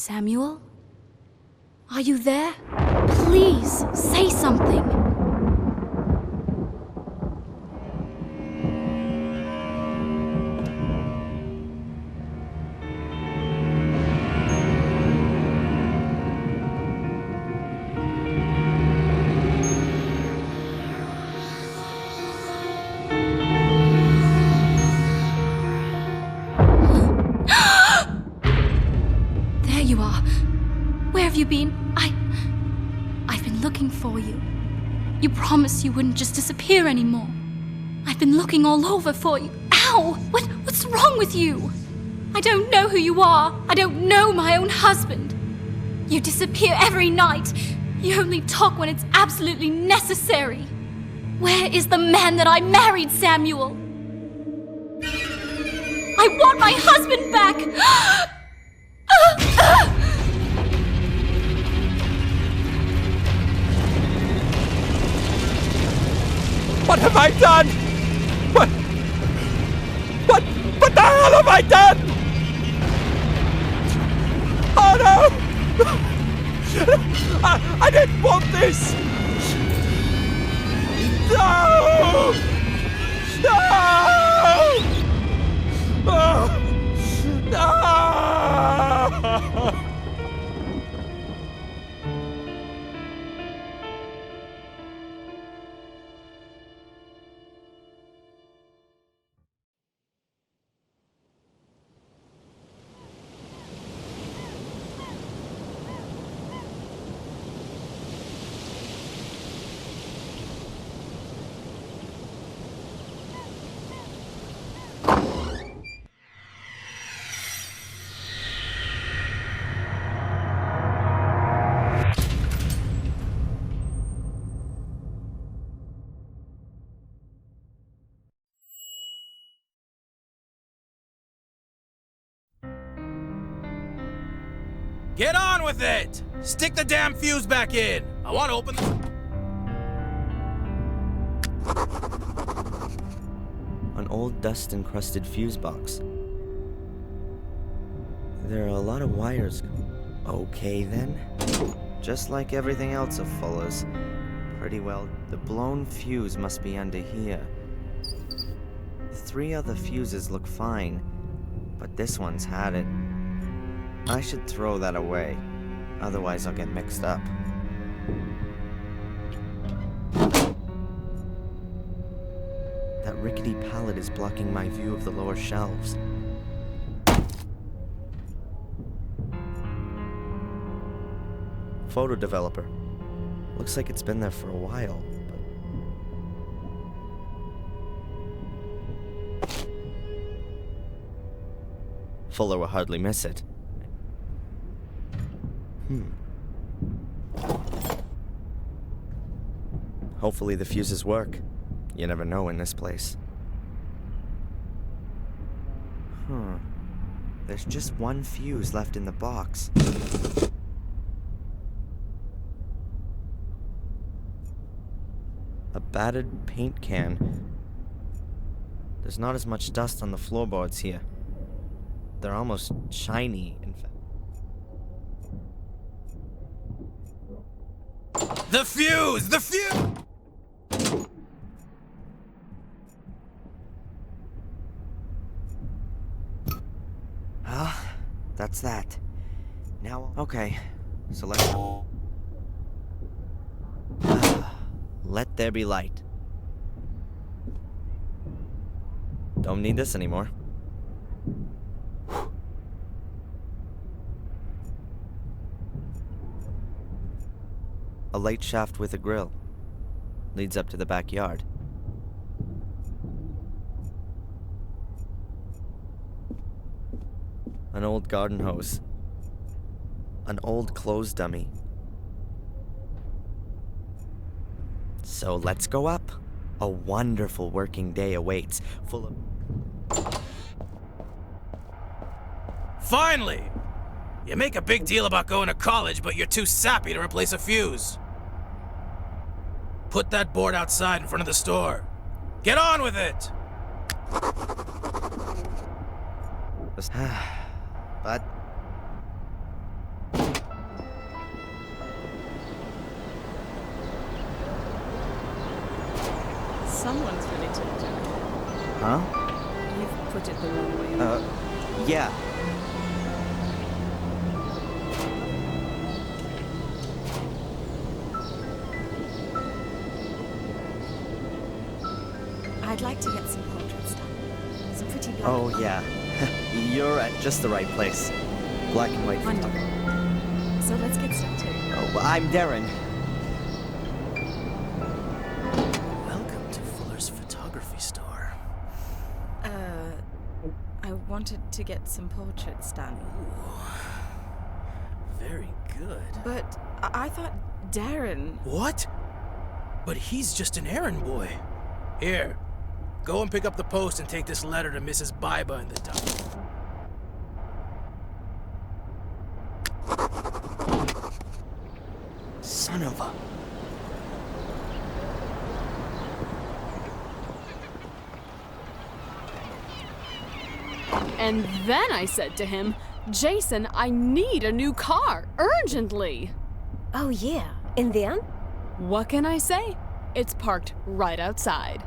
Samuel? Are you there? Please, say something. There you are. Where have you been? I've been looking for you. You promised you wouldn't just disappear anymore. I've been looking all over for you. Ow! What's wrong with you? I don't know who you are. I don't know my own husband. You disappear every night. You only talk when it's absolutely necessary. Where is the man that I married, Samuel? I want my husband back! What have I done? What the hell have I done? Oh no! I didn't want this! No! No! No! Get on with it! Stick the damn fuse back in! I want to open the... An old dust-encrusted fuse box. There are a lot of wires. Okay then. Just like everything else of Fuller's. Pretty well, the blown fuse must be under here. 3 other fuses look fine, but this one's had it. I should throw that away, otherwise I'll get mixed up. That rickety pallet is blocking my view of the lower shelves. Photo developer. Looks like it's been there for a while, but... Fuller will hardly miss it. Hopefully the fuses work. You never know in this place. There's just one fuse left in the box. A battered paint can. There's not as much dust on the floorboards here. They're almost shiny, in fact. The fuse! The fuse! Well, that's that. Now, okay, so let's... Let there be light. Don't need this anymore. A light shaft with a grill. Leads up to the backyard. An old garden hose. An old clothes dummy. So let's go up. A wonderful working day awaits, full of... Finally! You make a big deal about going to college, but you're too sappy to replace a fuse. Put that board outside in front of the store. Get on with it! But Someone's really tipped it. Huh? You've put it the wrong way. Yeah. I'd like to get some portraits done. Some pretty black. Oh, yeah. You're at just the right place. Black and white Wonderful. photography. So let's get started. Oh, well, I'm Darren. Welcome to Fuller's photography store. I wanted to get some portraits done. Very good. But I thought Darren... What? But he's just an errand boy. Here, go and pick up the post and take this letter to Mrs. Biba in the dump. Son of a... And then I said to him, Jason, I need a new car, urgently. Oh, yeah. And then? What can I say? It's parked right outside.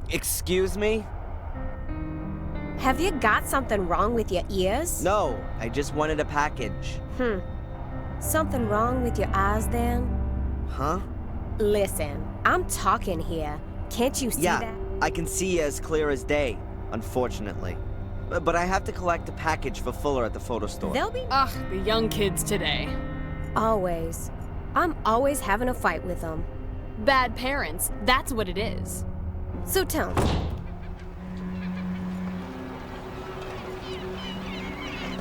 Excuse me? Have you got something wrong with your ears? No, I just wanted a package. Something wrong with your eyes then? Huh? Listen, I'm talking here. Can't you see Yeah, that? I can see as clear as day, unfortunately. But I have to collect a package for Fuller at the photo store. They'll be Ugh, the young kids today. always. I'm always having a fight with them. Bad parents, that's what it is. So tell me,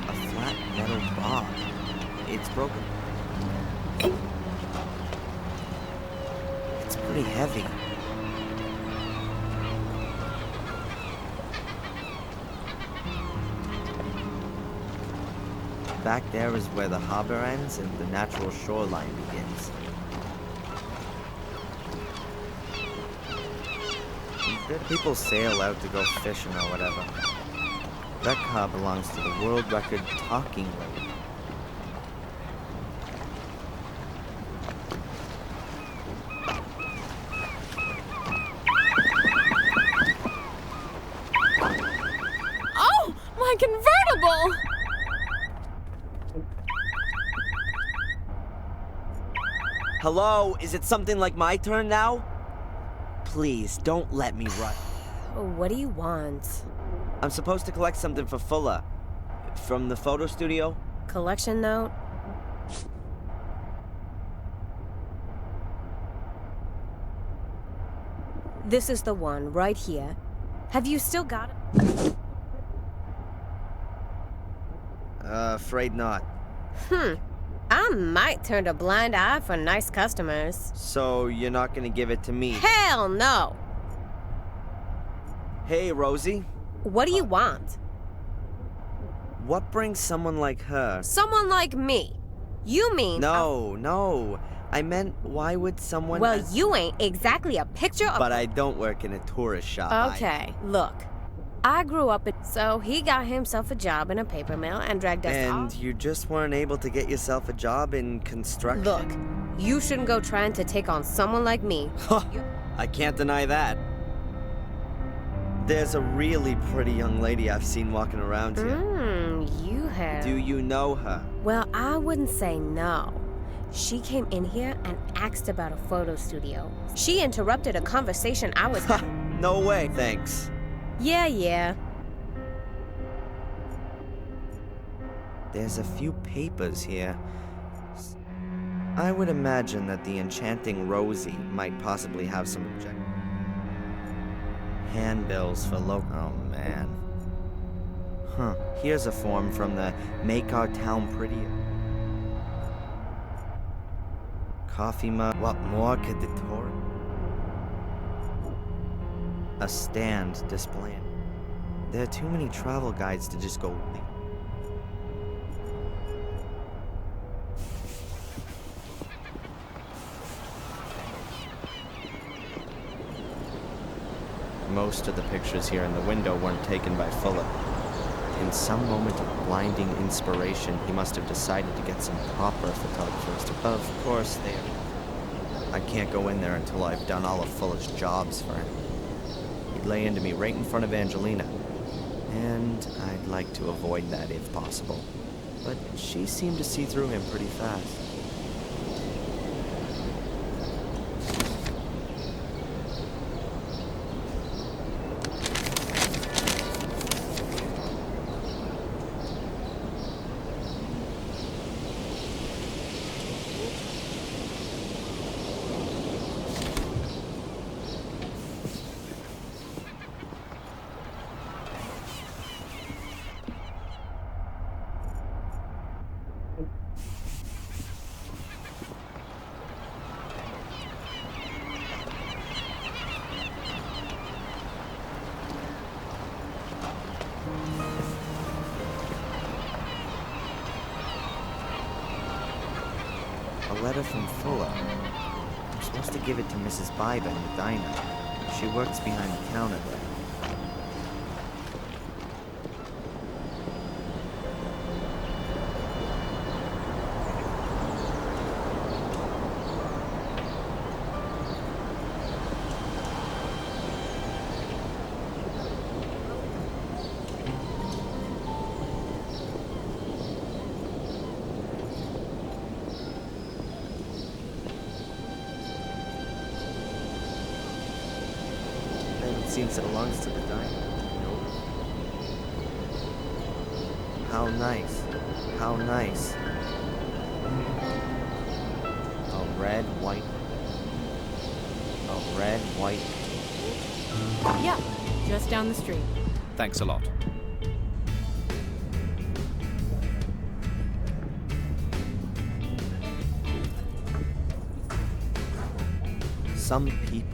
A flat metal bar. It's broken. It's pretty heavy. Back there is where the harbor ends and the natural shoreline begins. People sail out to go fishing or whatever. That car belongs to the world record talking lady. Oh, my convertible! Hello, is it something like my turn now? Please, don't let me run. what do you want? I'm supposed to collect something for Fuller. From the photo studio? Collection note? This is the one, right here. Have you still got it? Afraid not. I might turn a blind eye for nice customers. So you're not gonna give it to me? Hell no! Hey, Rosie. What do you want? What brings someone like her? Someone like me. You mean... No. I meant, why would someone... Well, you ain't exactly a picture of... But I don't work in a tourist shop. Okay, look. I grew up in... So he got himself a job in a paper mill and dragged us all... And you just weren't able to get yourself a job in construction? Look, you shouldn't go trying to take on someone like me. I can't deny that. There's a really pretty young lady I've seen walking around here. You have... Do you know her? Well, I wouldn't say no. She came in here and asked about a photo studio. She interrupted a conversation I was... No way. Thanks. Yeah. There's a few papers here. I would imagine that the enchanting Rosie might possibly have some object. Handbills for Oh, man. Huh. Here's a form from the Make Our Town Prettier. Coffee mug. What more could the tour? A stand displaying. There are too many travel guides to just go. Most of the pictures here in the window weren't taken by Fuller. In some moment of blinding inspiration, he must have decided to get some proper photographers to... Of course, they are. I can't go in there until I've done all of Fuller's jobs for him. He'd lay into me right in front of Angelina. And I'd like to avoid that if possible. But she seemed to see through him pretty fast. A letter from Fuller. I'm supposed to give it to Mrs. Biber in the diner. She works behind the counter there. Seems it belongs to the diner. Nope. How nice. How nice. A red, white. A red, white. Yeah, just down the street. Thanks a lot. Some people.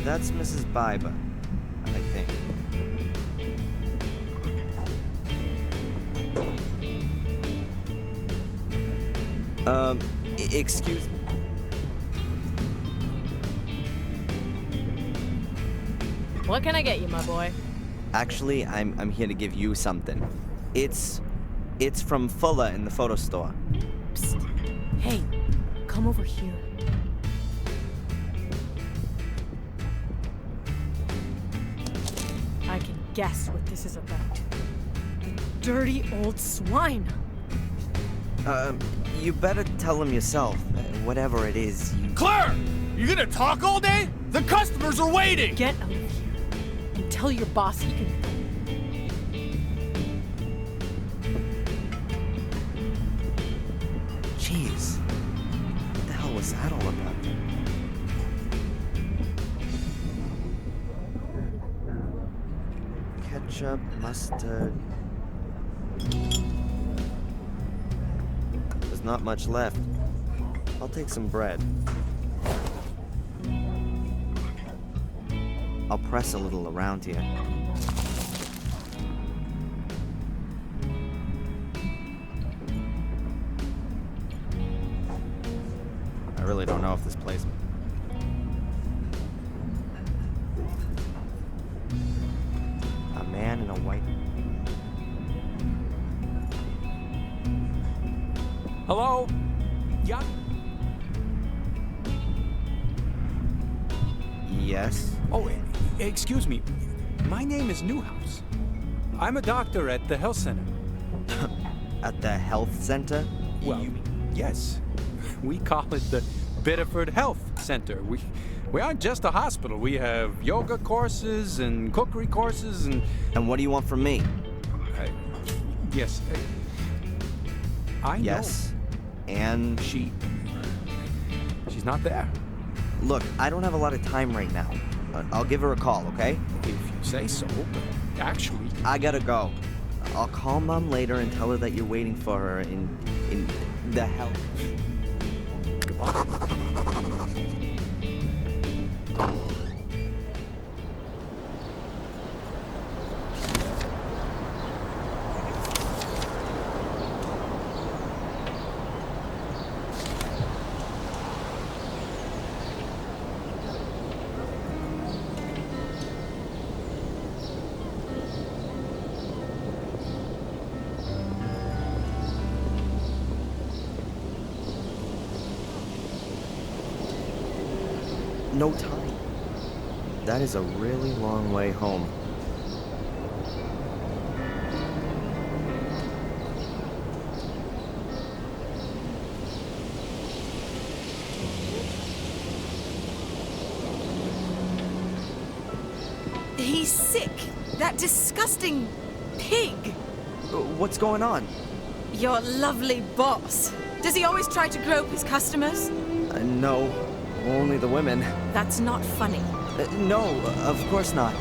That's Mrs. Biber, I think. Excuse me. What can I get you, my boy? Actually, I'm here to give you something. It's from Fuller in the photo store. Psst. Hey, come over here. I can guess what this is about. The dirty old swine. You better tell him yourself. Whatever it is, you... Claire! You gonna talk all day? The customers are waiting! Get out of here and tell your boss he can... Jeez. What the hell was that all about? Ketchup, mustard... There's not much left. I'll take some bread. I'll press a little around here. I really don't know if this place... A man in a white... Hello? Yeah? Yes? Oh, excuse me. My name is Newhouse. I'm a doctor at the health center. At the health center? Well, yes. We call it the Biddeford Health Center. We aren't just a hospital. We have yoga courses and cookery courses and... And what do you want from me? Yes. I know. Yes. And... She's not there. Look, I don't have a lot of time right now. I'll give her a call, okay? If you say so, but actually... I gotta go. I'll call Mom later and tell her that you're waiting for her in the health. no time. That is a really long way home. He's sick. That disgusting pig. What's going on? Your lovely boss. Does he always try to grope his customers? No, only the women. That's not funny. No, of course not.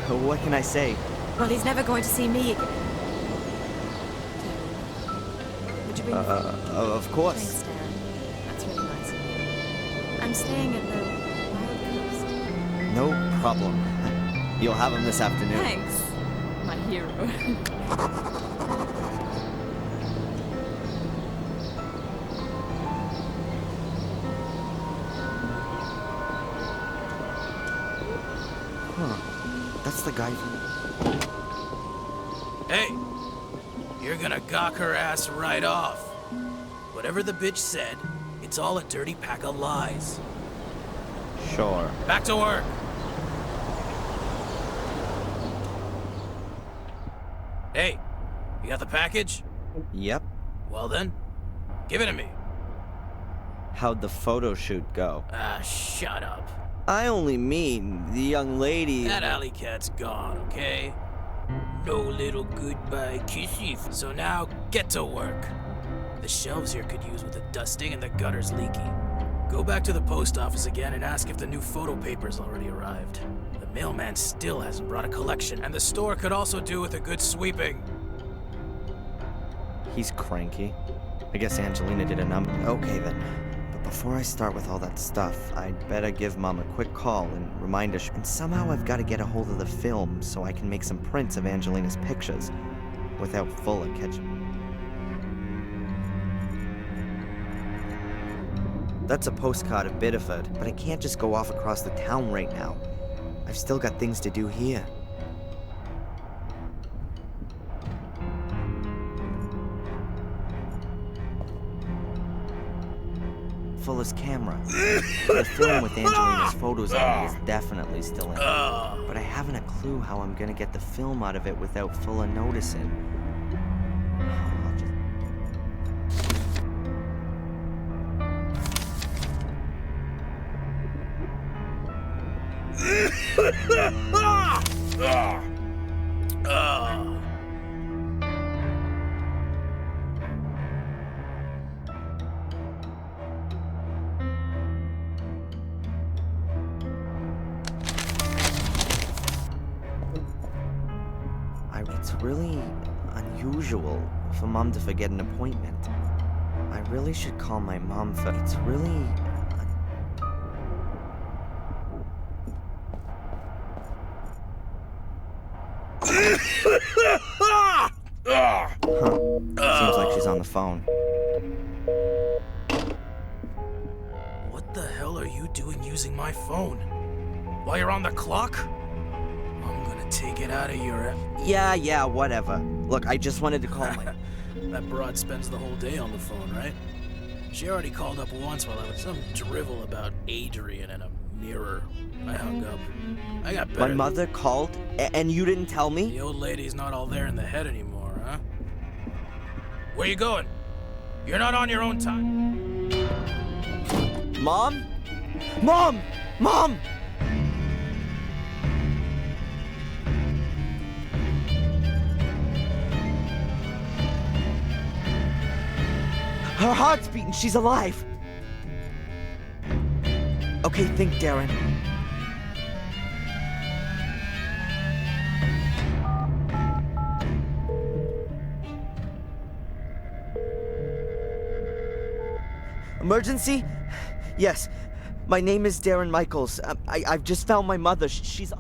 What can I say? Well, he's never going to see me again. Would you bring the food? Of course. Thanks, Darren. That's really nice of you. I'm staying at the Wild Coast. No problem. You'll have them this afternoon. Thanks. My hero. Huh. That's the guy from... Hey, you're gonna gawk her ass right off. Whatever the bitch said, it's all a dirty pack of lies. Sure. Back to work. Hey, you got the package? Yep. Well then, give it to me. How'd the photo shoot go? Ah, shut up. I only mean the young lady... That alley cat's gone, okay? No little goodbye kissy. So now, get to work. The shelves here could use with a dusting and the gutter's leaky. Go back to the post office again and ask if the new photo paper's already arrived. The mailman still hasn't brought a collection, and the store could also do with a good sweeping. He's cranky. I guess Angelina did a number. Okay then. But before I start with all that stuff, I'd better give Mom a quick call and remind her. And somehow I've got to get a hold of the film so I can make some prints of Angelina's pictures without Fuller catching. That's a postcard of Biddeford, but I can't just go off across the town right now. I've still got things to do here. Fuller's camera. The film with Angelina's photos on it is definitely still in. But I haven't a clue how I'm gonna get the film out of it without Fuller noticing. I'll just... It's really unusual for Mom to forget an appointment. I really should call my mom for... It's really... Huh. Seems like she's on the phone. What the hell are you doing using my phone? While you're on the clock? I'm gonna take it out of your... Yeah, whatever. Look, I just wanted to call my... That broad spends the whole day on the phone, right? She already called up once while I was some drivel about Adrian and a mirror. I hung up. I got better. My mother called, and you didn't tell me? The old lady's not all there in the head anymore, huh? Where you going? You're not on your own time. Mom? Mom! Mom! Her heart's beating. She's alive. Okay, think, Darren. Emergency? Yes. My name is Darren Michaels. I've just found my mother. She's...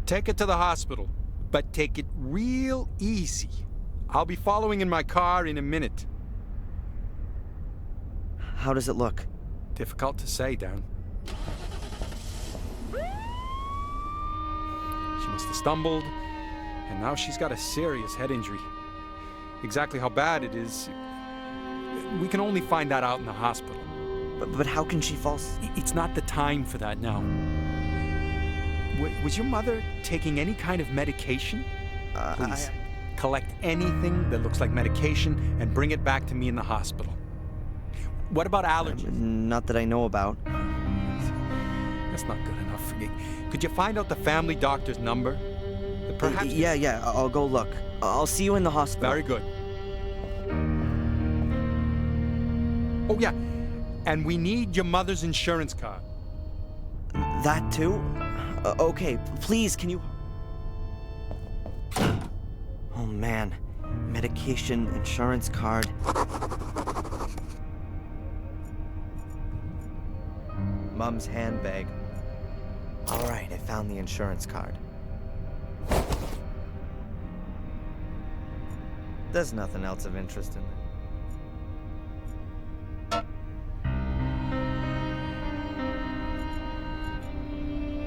Take it to the hospital, but take it real easy. I'll be following in my car in a minute. How does it look? Difficult to say, Darren. She must have stumbled, and now she's got a serious head injury. Exactly how bad it is, We can only find that out in the hospital. But how can she fall? It's not the time for that now. Was your mother taking any kind of medication? Please, collect anything that looks like medication and bring it back to me in the hospital. What about allergies? Not that I know about. That's not good enough. Could you find out the family doctor's number? Perhaps. Yeah, I'll go look. I'll see you in the hospital. Very good. Oh, yeah. And we need your mother's insurance card. That too? Okay, please, can you... Oh, man. Medication, insurance card. Mom's handbag. All right, I found the insurance card. There's nothing else of interest in it.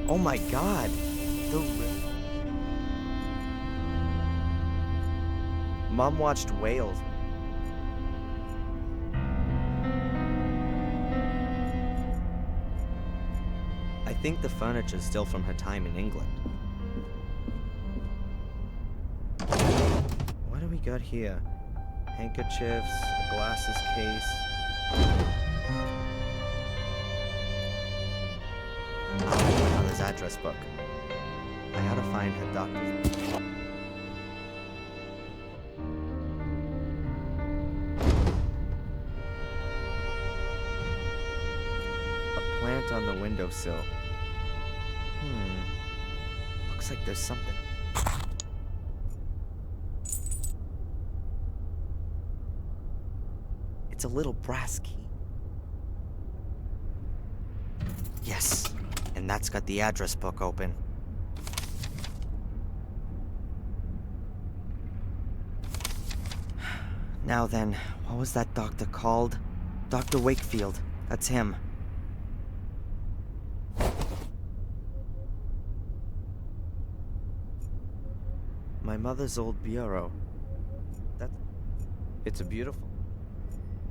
Oh my God! Mom watched whales. I think the furniture's still from her time in England. What do we got here? Handkerchiefs, a glasses case. My mother's address book. I ought to find her doctor's. A plant on the windowsill. Looks like there's something. It's a little brass key. Yes, and that's got the address book open. Now then, what was that doctor called? Dr. Wakefield. That's him. My mother's old bureau. It's a beautiful...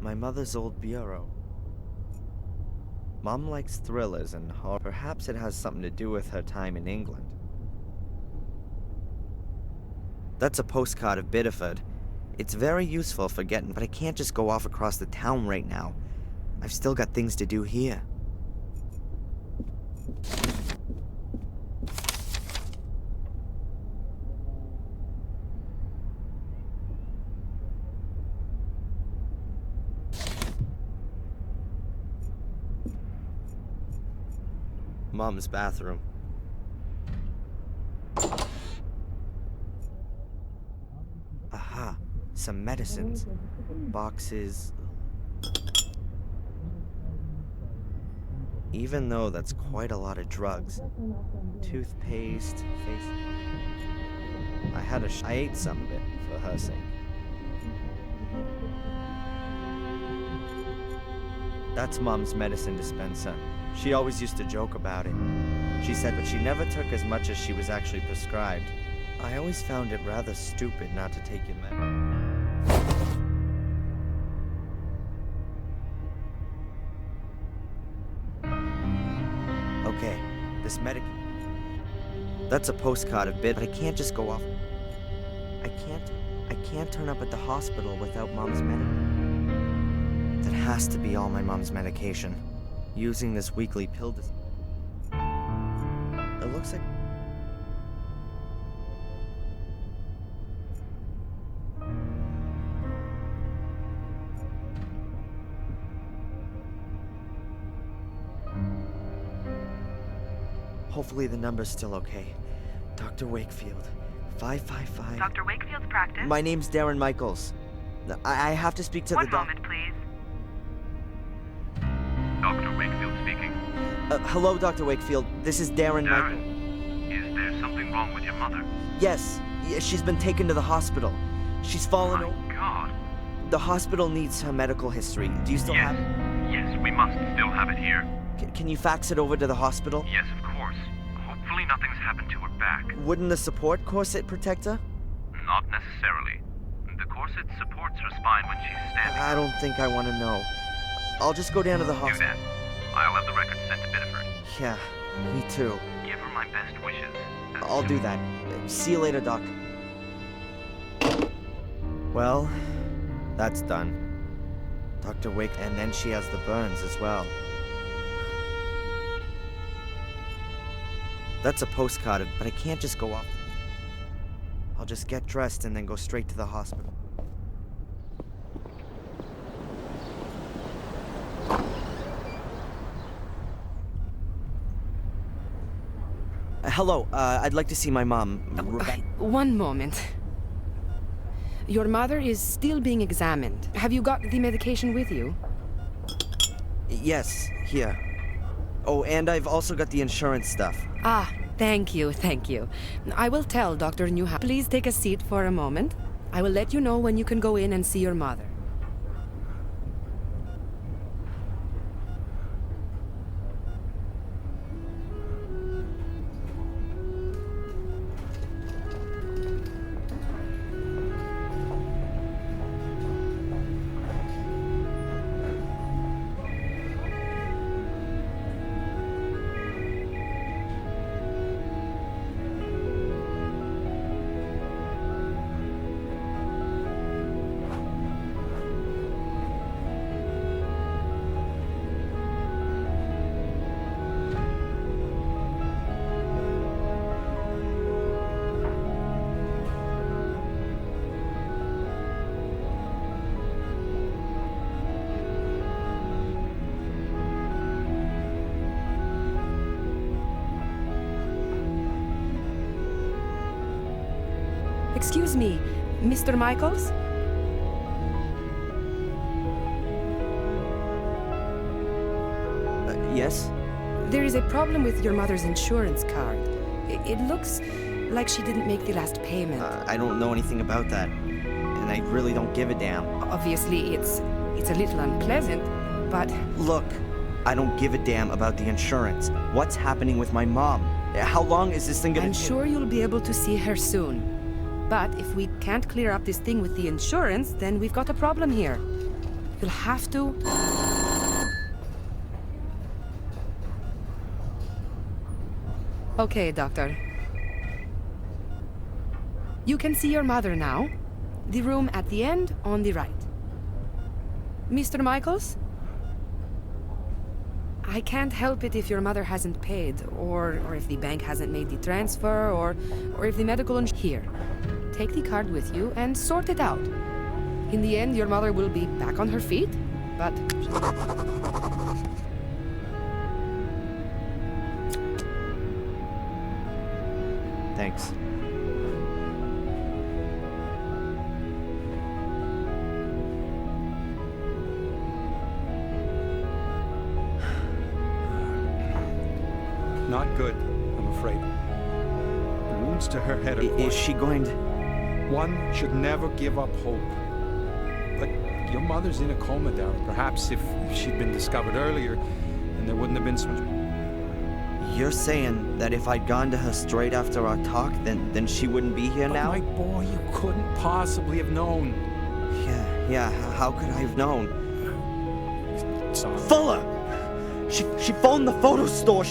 My mother's old bureau. Mom likes thrillers and horror. Perhaps it has something to do with her time in England. That's a postcard of Biddeford. It's very useful for getting, but I can't just go off across the town right now. I've still got things to do here. Mom's bathroom. Aha, some medicines. Boxes. Even though that's quite a lot of drugs. Toothpaste, face... I ate some of it for her sake. That's Mom's medicine dispenser. She always used to joke about it. She said, but she never took as much as she was actually prescribed. I always found it rather stupid not to take your Okay, this medic... That's a postcard of Bid, but I can't just go off... I can't turn up at the hospital without Mom's medication. That has to be all my mom's medication. Using this weekly pill It looks like... Hopefully the number's still okay. Dr. Wakefield. 555... Dr. Wakefield's practice? My name's Darren Michaels. I have to speak to the One moment, please. Dr. Wakefield speaking. Hello, Dr. Wakefield. This is Darren Michaels. Is there something wrong with your mother? Yes, she's been taken to the hospital. She's fallen over. My God. The hospital needs her medical history. Do you still have it? Yes, we must still have it here. Can you fax it over to the hospital? Yes, of course. Hopefully nothing's happened to her back. Wouldn't the support corset protect her? Not necessarily. The corset supports her spine when she's standing. I don't think I want to know. I'll just go down to the Do hospital. that. I'll have the records sent to Biddeford. Yeah, me too. Give her my best wishes. and I'll do that. See you later, Doc. Well, that's done. Dr. Wake, and then she has the burns as well. That's a postcard, but I can't just go up. I'll just get dressed and then go straight to the hospital. Hello, I'd like to see my mom. One moment. Your mother is still being examined. Have you got the medication with you? Yes, here. Oh, and I've also got the insurance stuff. Ah, thank you, thank you. I will tell Dr. Newhouse. Please take a seat for a moment. I will let you know when you can go in and see your mother. Excuse me, Mr. Michaels? Yes? There is a problem with your mother's insurance card. It looks like she didn't make the last payment. I don't know anything about that. And I really don't give a damn. Obviously, it's a little unpleasant, but... Look, I don't give a damn about the insurance. What's happening with my mom? How long is this thing gonna I'm sure you'll be able to see her soon. But if we can't clear up this thing with the insurance, then we've got a problem here. You'll have to... Okay, Doctor. You can see your mother now. The room at the end on the right. Mr. Michaels? I can't help it if your mother hasn't paid, or if the bank hasn't made the transfer, or if the medical Here, take the card with you and sort it out. In the end, your mother will be back on her feet, but... Thanks. Not good, I'm afraid. The wounds to her head are Is she going to... One should never give up hope. But your mother's in a coma, Darren. Perhaps if she'd been discovered earlier, then there wouldn't have been so much... You're saying that if I'd gone to her straight after our talk, then she wouldn't be here But now? my boy, you couldn't possibly have known. Yeah, how could I have known? Sorry. Fuller! She phoned the photo store.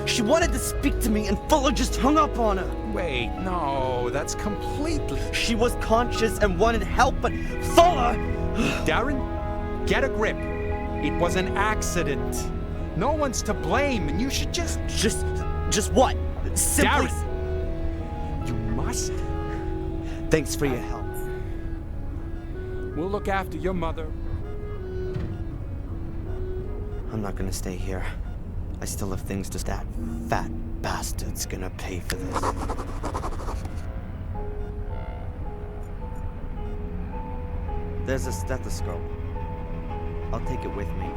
She wanted to speak to me, and Fuller just hung up on her. Wait, no, that's completely... She was conscious and wanted help, but Fuller... Darren, get a grip. It was an accident. No one's to blame, and you should just... Just what? Simply... Darren! You must. Thanks for your help. We'll look after your mother. I'm not gonna stay here. I still have things to... That fat bastard's gonna pay for this. There's a stethoscope. I'll take it with me.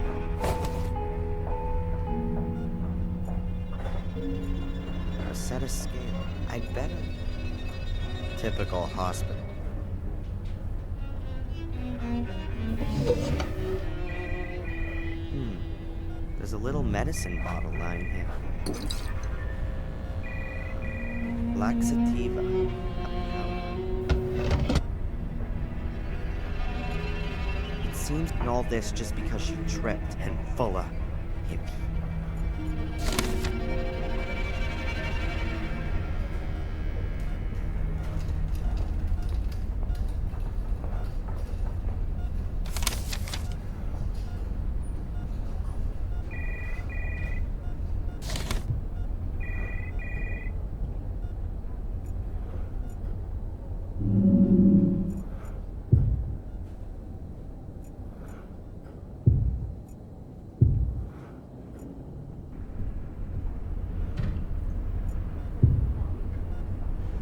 A set of scales. I'd better. Typical hospital. There's a little medicine bottle lying here. Laxativa. seems, and all this just because she tripped, and full of hippie